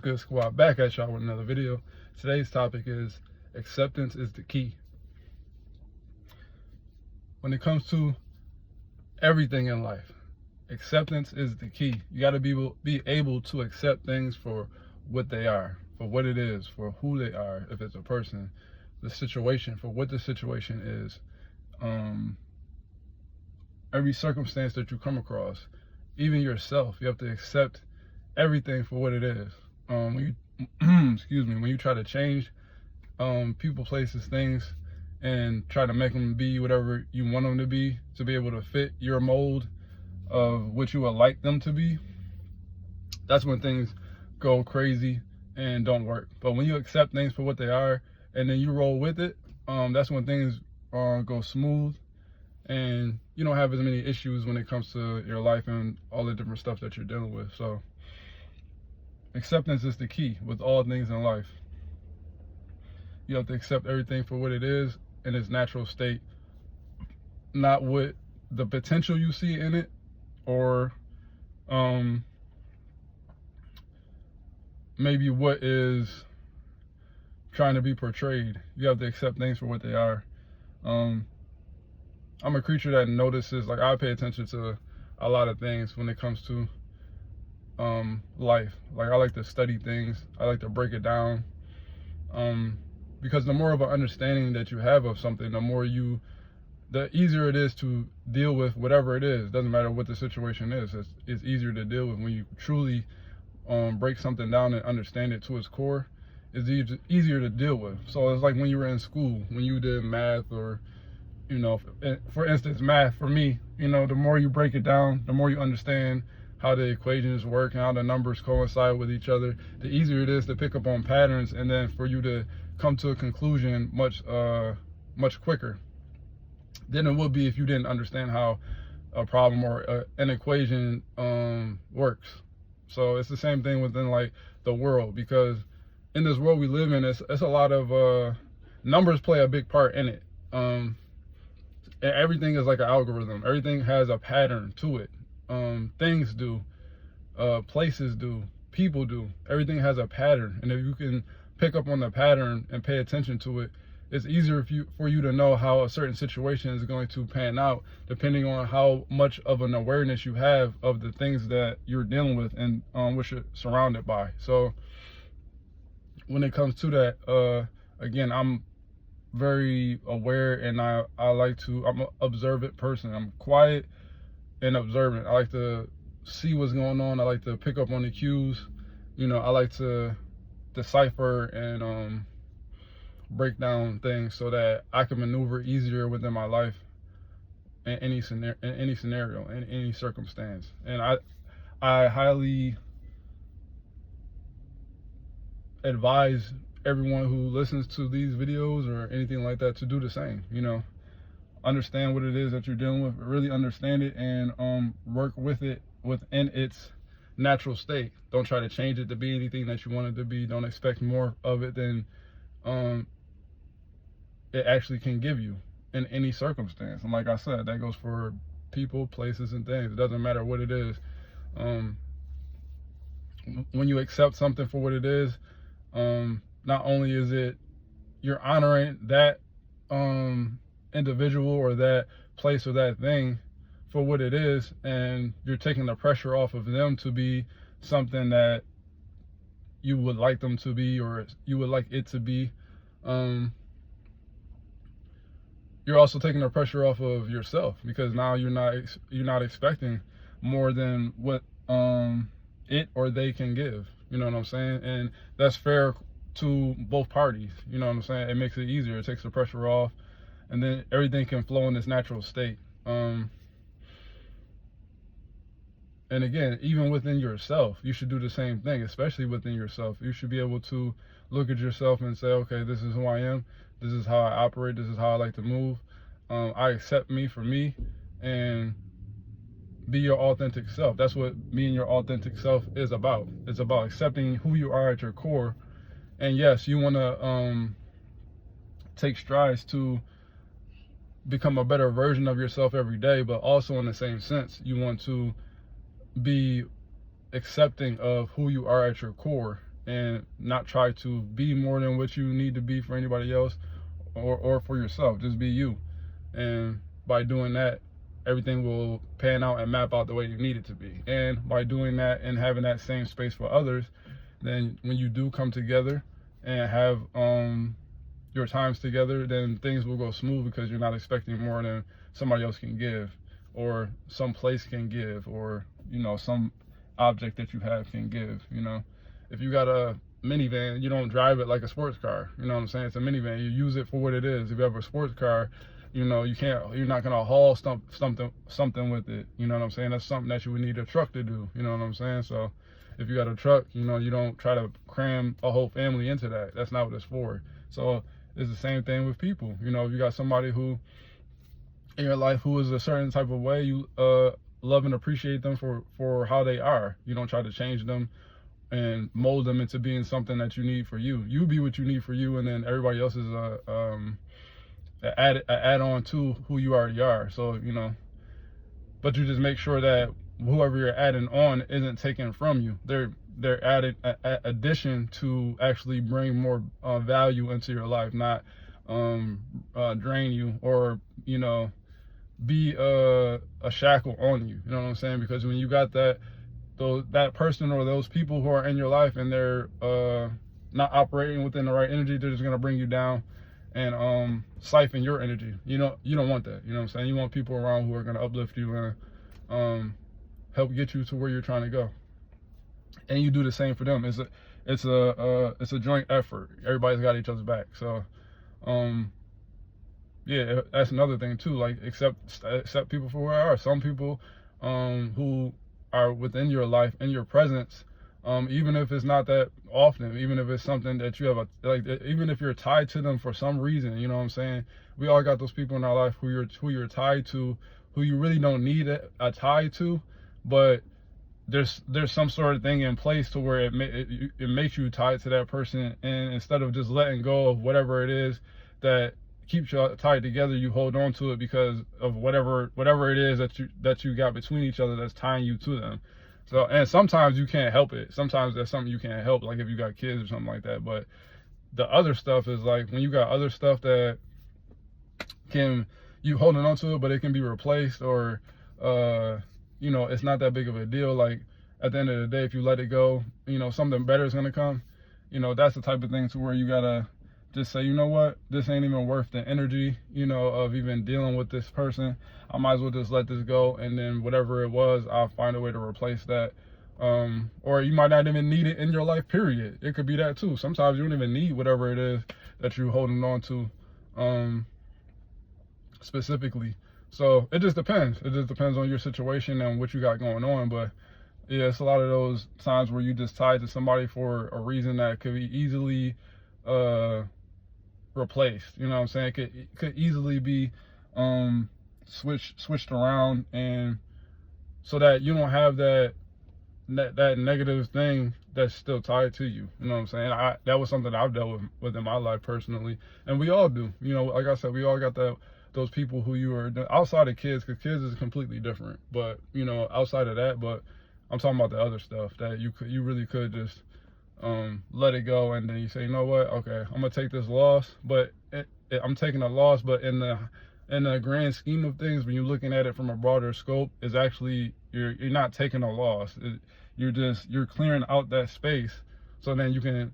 Good squad, back at y'all with another video. Today's topic is acceptance is the key. When it comes to everything in life, acceptance is the key. You got to be able to accept things for what they are, for what it is, for who they are. If it's a person, the situation, for what the situation is, every circumstance that you come across, even yourself, you have to accept everything for what it is. When you excuse me, when you try to change people, places, things, and try to make them be whatever you want them to be able to fit your mold of what you would like them to be, that's when things go crazy and don't work. But when you accept things for what they are and then you roll with it, that's when things go smooth and you don't have as many issues when it comes to your life and all the different stuff that you're dealing with. So acceptance is the key with all things in life. You have to accept everything for what it is in its natural state, not what the potential you see in it or maybe what is trying to be portrayed. You have to accept things for what they are. I'm a creature that notices, like, I pay attention to a lot of things when it comes to life. Like, I like to study things, I like to break it down, because the more of an understanding that you have of something, the easier it is to deal with whatever it is. Doesn't matter what the situation is. It's easier to deal with when you truly break something down and understand it to its core. It's easier to deal with. So it's like when you were in school, when you did math, or for instance, math for me, the more you break it down, the more you understand how the equations work and how the numbers coincide with each other, the easier it is to pick up on patterns and then for you to come to a conclusion much quicker than it would be if you didn't understand how a problem or an equation works. So it's the same thing within, like, the world, because in this world we live in, it's a lot of numbers play a big part in it. And everything is like an algorithm. Everything has a pattern to it. Things do, places do, people do. Everything has a pattern, and if you can pick up on the pattern and pay attention to it, it's easier for you to know how a certain situation is going to pan out, depending on how much of an awareness you have of the things that you're dealing with and what you're surrounded by. So when it comes to that, again, I'm very aware, and I'm an observant person. I'm quiet and observant. I like to see what's going on. I like to pick up on the cues. I like to decipher and break down things so that I can maneuver easier within my life in any scenario, in any circumstance. And I highly advise everyone who listens to these videos or anything like that to do the same. Understand what it is that you're dealing with, really understand it, and work with it within its natural state. Don't try to change it to be anything that you want it to be. Don't expect more of it than it actually can give you in any circumstance. And like I said, that goes for people, places, and things. It doesn't matter what it is. When you accept something for what it is, not only is it you're honoring that individual or that place or that thing for what it is, and you're taking the pressure off of them to be something that you would like them to be, or you would like it to be. You're also taking the pressure off of yourself, because now you're not expecting more than what it or they can give. You know what I'm saying? And that's fair to both parties. You know what I'm saying? It makes it easier. It takes the pressure off, and then everything can flow in its natural state. And again, even within yourself, you should do the same thing, especially within yourself. You should be able to look at yourself and say, okay, this is who I am. This is how I operate. This is how I like to move. I accept me for me, and be your authentic self. That's what being your authentic self is about. It's about accepting who you are at your core. And yes, you want to take strides to become a better version of yourself every day, but also in the same sense, you want to be accepting of who you are at your core and not try to be more than what you need to be for anybody else or for yourself. Just be you. And by doing that, everything will pan out and map out the way you need it to be. And by doing that and having that same space for others, then when you do come together and have your times together, then things will go smooth because you're not expecting more than somebody else can give, or some place can give, or some object that you have can give. If you got a minivan, you don't drive it like a sports car. You know what I'm saying? It's a minivan. You use it for what it is. If you have a sports car, you're not gonna haul something with it. You know what I'm saying? That's something that you would need a truck to do. You know what I'm saying? So if you got a truck, you don't try to cram a whole family into that. That's not what it's for. So it's the same thing with people. If you got somebody who in your life who is a certain type of way, you love and appreciate them for how they are. You don't try to change them and mold them into being something that you need for you. You be what you need for you, and then everybody else is add on to who you already are. So but you just make sure that whoever you're adding on isn't taken from you. They're added addition to actually bring more value into your life, not drain you or be a shackle on you. You know what I'm saying? Because when you got that person or those people who are in your life and they're not operating within the right energy, they're just gonna bring you down and siphon your energy. You don't want that. You know what I'm saying? You want people around who are gonna uplift you and help get you to where you're trying to go. And you do the same for them. It's a joint effort. Everybody's got each other's back. So yeah, that's another thing too. Like accept people for who they are. Some people who are within your life, in your presence, even if it's not that often, even if it's something that you have even if you're tied to them for some reason, you know what I'm saying? We all got those people in our life who you're tied to, who you really don't need a tie to, but there's some sort of thing in place to where it makes you tied to that person, and instead of just letting go of whatever it is that keeps you tied together, you hold on to it because of whatever it is that you got between each other that's tying you to them. So, and sometimes you can't help it. Sometimes there's something you can't help, like if you got kids or something like that. But the other stuff is like when you got other stuff that you holding on to it, but it can be replaced, or it's not that big of a deal. Like at the end of the day, if you let it go, something better is gonna come. That's the type of thing to where you gotta just say, you know what, this ain't even worth the energy, of even dealing with this person. I might as well just let this go, and then whatever it was, I'll find a way to replace that. Or you might not even need it in your life, period. It could be that too. Sometimes you don't even need whatever it is that you're holding on to specifically. So it just depends. It just depends on your situation and what you got going on. But yeah, it's a lot of those times where you just tied to somebody for a reason that could be easily replaced. You know what I'm saying? It could easily be switched around, and so that you don't have that negative thing that's still tied to you. You know what I'm saying? That was something I've dealt with in my life personally, and we all do. Like I said, we all got those people who you are outside of kids, because kids is completely different. But outside of that, but I'm talking about the other stuff that you really could just let it go, and then you say, you know what, okay, I'm gonna take this loss, but I'm taking a loss, but in the grand scheme of things, when you're looking at it from a broader scope, is actually you're not taking a loss. You're clearing out that space, so then you can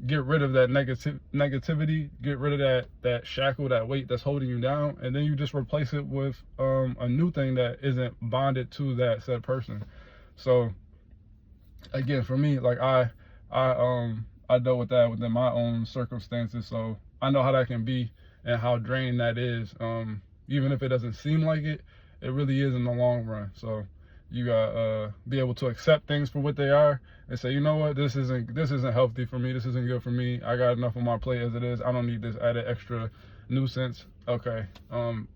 get rid of that negativity, get rid of that shackle, that weight that's holding you down, and then you just replace it with a new thing that isn't bonded to that said person. So again, for me, like I dealt with that within my own circumstances, so I know how that can be and how draining that is. Even if it doesn't seem like it, it really is in the long run. So you gotta be able to accept things for what they are and say, you know what, this isn't healthy for me, this isn't good for me, I got enough on my plate as it is, I don't need this added extra nuisance. Okay,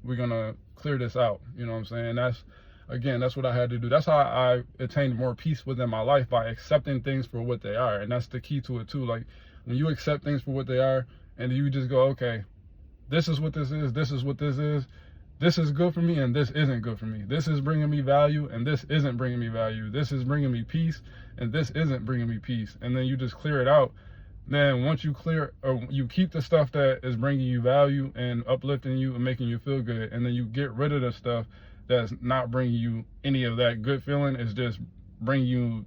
we're gonna clear this out. You know what I'm saying? That's what I had to do. That's how I attained more peace within my life, by accepting things for what they are. And that's the key to it too. Like when you accept things for what they are, and you just go, okay, this is what this is, this is what this is, this is good for me and this isn't good for me. This is bringing me value and this isn't bringing me value. This is bringing me peace and this isn't bringing me peace. And then you just clear it out. Then once you clear, or you keep the stuff that is bringing you value and uplifting you and making you feel good, and then you get rid of the stuff that's not bringing you any of that good feeling. It's just bringing you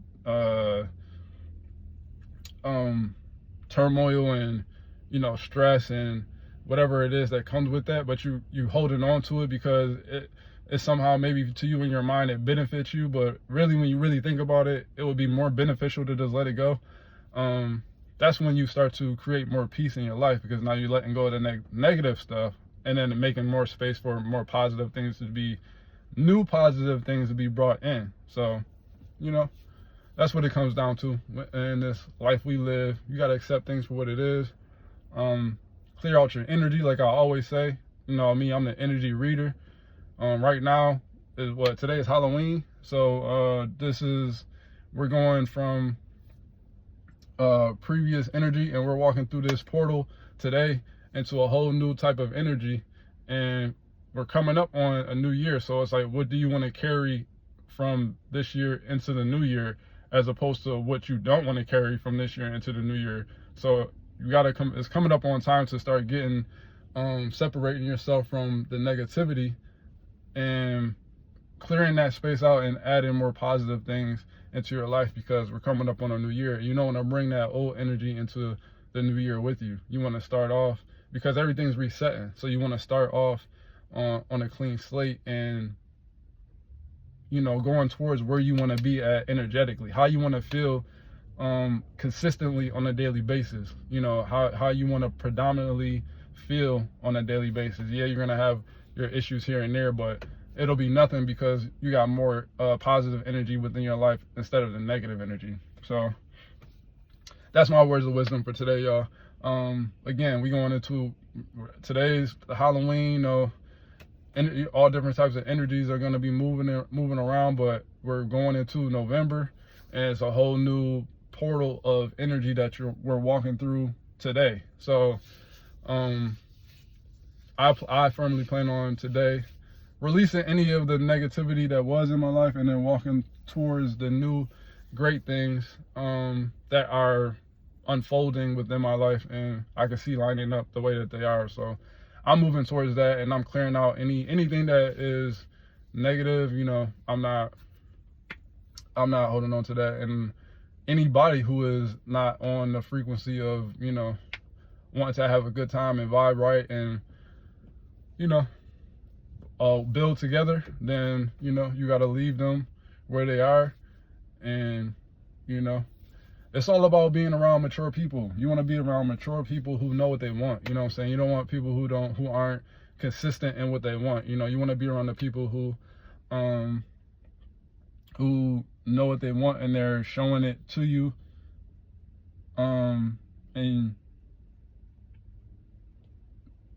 turmoil and, you know, stress and whatever it is that comes with that, but you holding on to it because it somehow, maybe to you in your mind, it benefits you, but really when you really think about it, it would be more beneficial to just let it go. That's when you start to create more peace in your life, because now you're letting go of the negative stuff and then making more space for more positive things to be, new positive things to be brought in. So, you know, that's what it comes down to in this life we live. You got to accept things for what it is. Clear out your energy, like I always say. You know me, I'm the energy reader. Right now today is Halloween, so we're going from previous energy, and we're walking through this portal today into a whole new type of energy, and we're coming up on a new year. So it's like, what do you want to carry from this year into the new year, as opposed to what you don't want to carry from this year into the new year? So you gotta it's coming up on time to start getting separating yourself from the negativity and clearing that space out and adding more positive things into your life, because we're coming up on a new year. You don't want to bring that old energy into the new year with you. You want to start off, because everything's resetting, so you want to start off on a clean slate and, you know, going towards where you want to be at energetically, how you want to feel consistently on a daily basis. You know, how you want to predominantly feel on a daily basis. Yeah, you're gonna have your issues here and there, but it'll be nothing because you got more positive energy within your life instead of the negative energy. So that's my words of wisdom for today, y'all. Again, we going into today's Halloween. You know, and all different types of energies are going to be moving around, but we're going into November, and it's a whole new portal of energy that we're walking through today. So I firmly plan on today releasing any of the negativity that was in my life, and then walking towards the new great things that are unfolding within my life, and I can see lining up the way that they are. So I'm moving towards that, and I'm clearing out anything that is negative. You know, I'm not holding on to that, and anybody who is not on the frequency of, you know, wanting to have a good time and vibe right and, you know, build together, then, you know, you got to leave them where they are. And, you know, it's all about being around mature people. You want to be around mature people who know what they want. You know what I'm saying? You don't want people who aren't consistent in what they want. You know, you want to be around the people who know what they want, and they're showing it to you, and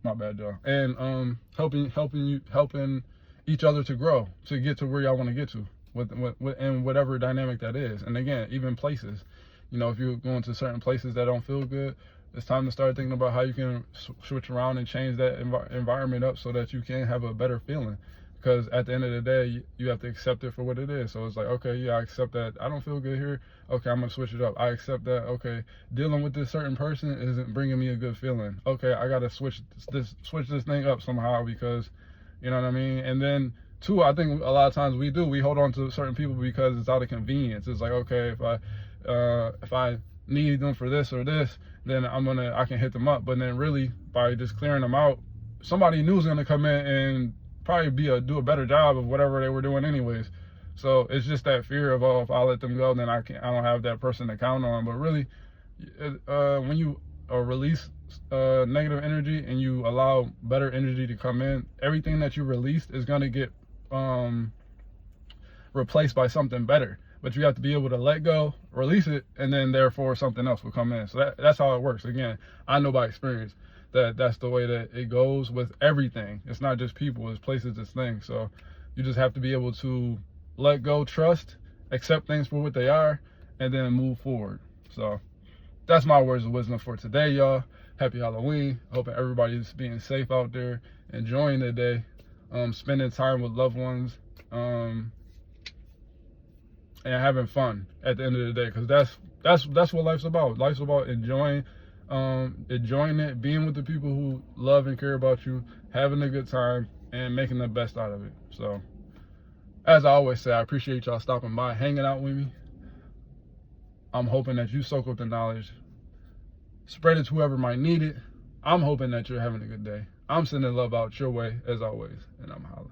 my bad, y'all, and helping each other to grow, to get to where y'all want to get to with and whatever dynamic that is. And again, even places, you know, if you're going to certain places that don't feel good, it's time to start thinking about how you can switch around and change that environment up so that you can have a better feeling. Because at the end of the day, you have to accept it for what it is. So it's like, okay, yeah, I accept that I don't feel good here. Okay, I'm going to switch it up. I accept that, okay, dealing with this certain person isn't bringing me a good feeling. Okay, I got to switch this thing up somehow, because, you know what I mean? And then, two, I think a lot of times we hold on to certain people because it's out of convenience. It's like, okay, if I need them for this or this, then I can hit them up. But then really, by just clearing them out, somebody new is going to come in and probably do a better job of whatever they were doing anyways. So it's just that fear of, oh, if I let them go, then I don't have that person to count on. But really, when you release negative energy and you allow better energy to come in, everything that you released is going to get replaced by something better. But you have to be able to let go, release it, and then therefore something else will come in. So that's how it works. Again, I know by experience that's the way that it goes with everything. It's not just people, it's places, it's things. So you just have to be able to let go, trust, accept things for what they are, and then move forward. So that's my words of wisdom for today, y'all. Happy Halloween. Hoping everybody's being safe out there, enjoying the day. spending time with loved ones, and having fun at the end of the day, because that's what life's about. Life's about enjoying it, being with the people who love and care about you, having a good time, and making the best out of it. So, as I always say, I appreciate y'all stopping by, hanging out with me. I'm hoping that you soak up the knowledge, spread it to whoever might need it. I'm hoping that you're having a good day. I'm sending love out your way, as always, and I'm hollering.